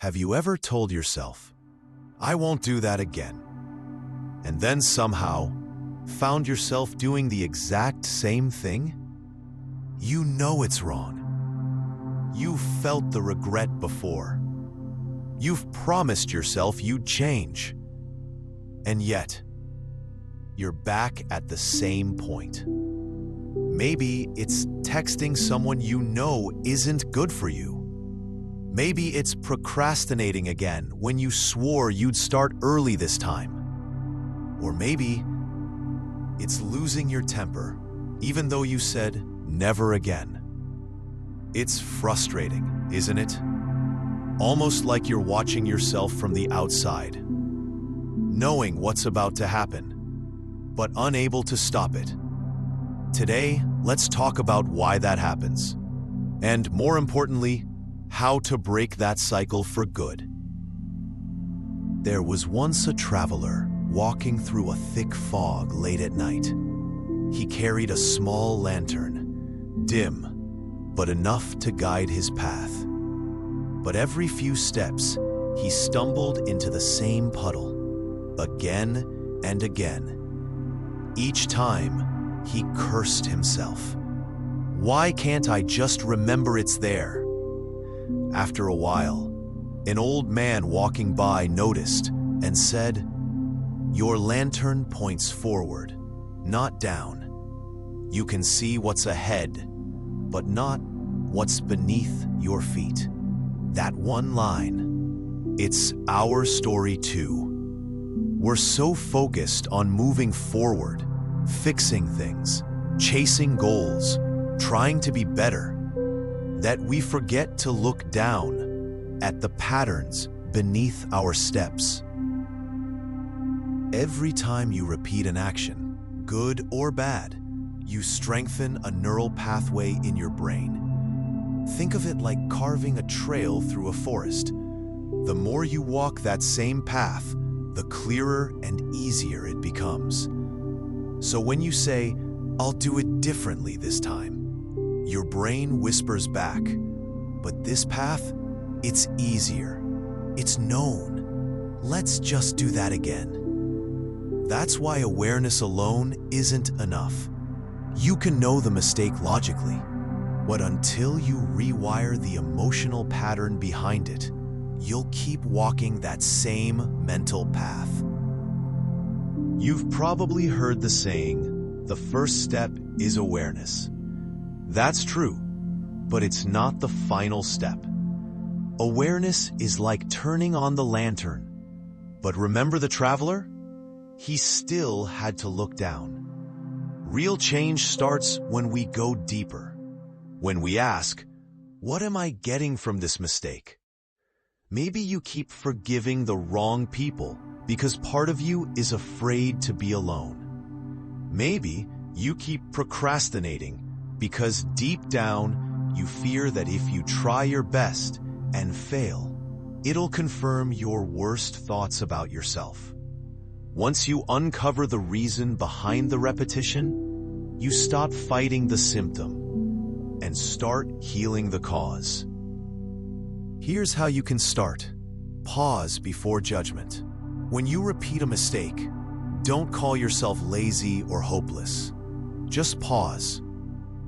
Have you ever told yourself, "I won't do that again," and then somehow found yourself doing the exact same thing? You know it's wrong. You've felt the regret before. You've promised yourself you'd change. And yet, you're back at the same point. Maybe it's texting someone you know isn't good for you. Maybe it's procrastinating again when you swore you'd start early this time. Or maybe it's losing your temper, even though you said never again. It's frustrating, isn't it? Almost like you're watching yourself from the outside, knowing what's about to happen, but unable to stop it. Today, let's talk about why that happens, and more importantly, how to break that cycle for good. There was once a traveler walking through a thick fog late at night. He carried a small lantern, dim, but enough to guide his path. But every few steps, he stumbled into the same puddle, again and again. Each time, he cursed himself. Why can't I just remember it's there? After a while, an old man walking by noticed and said, "Your lantern points forward, not down. You can see what's ahead, but not what's beneath your feet." That one line, it's our story too. We're so focused on moving forward, fixing things, chasing goals, trying to be better, that we forget to look down at the patterns beneath our steps. Every time you repeat an action, good or bad, you strengthen a neural pathway in your brain. Think of it like carving a trail through a forest. The more you walk that same path, the clearer and easier it becomes. So when you say, "I'll do it differently this time," your brain whispers back, "But this path, it's easier. It's known. Let's just do that again." That's why awareness alone isn't enough. You can know the mistake logically, but until you rewire the emotional pattern behind it, you'll keep walking that same mental path. You've probably heard the saying, "The first step is awareness." That's true, but it's not the final step. Awareness is like turning on the lantern. But remember the traveler? He still had to look down. Real change starts when we go deeper. When we ask, "What am I getting from this mistake?" Maybe you keep forgiving the wrong people because part of you is afraid to be alone. Maybe you keep procrastinating because deep down, you fear that if you try your best and fail, it'll confirm your worst thoughts about yourself. Once you uncover the reason behind the repetition, you stop fighting the symptom and start healing the cause. Here's how you can start. Pause before judgment. When you repeat a mistake, don't call yourself lazy or hopeless. Just pause.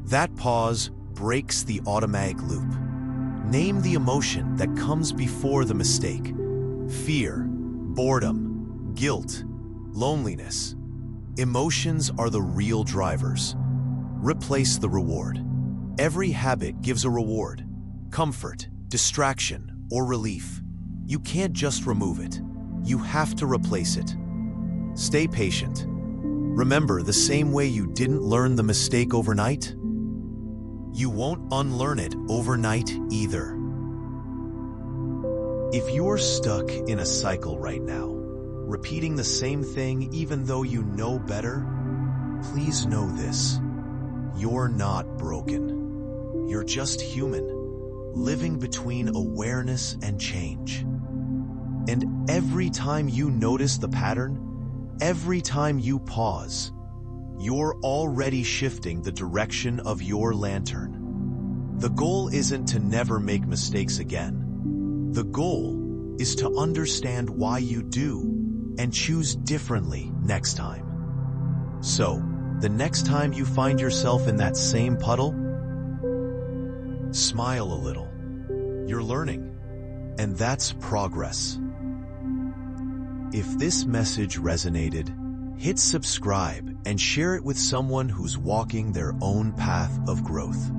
That pause breaks the automatic loop. Name the emotion that comes before the mistake. Fear, boredom, guilt, loneliness. Emotions are the real drivers. Replace the reward. Every habit gives a reward. Comfort, distraction, or relief. You can't just remove it. You have to replace it. Stay patient. Remember, the same way you didn't learn the mistake overnight, you won't unlearn it overnight either. If you're stuck in a cycle right now, repeating the same thing even though you know better, please know this. You're not broken. You're just human, living between awareness and change. And every time you notice the pattern, every time you pause, you're already shifting the direction of your lantern. The goal isn't to never make mistakes again. The goal is to understand why you do and choose differently next time. So, the next time you find yourself in that same puddle, smile a little. You're learning, and that's progress. If this message resonated, hit subscribe and share it with someone who's walking their own path of growth.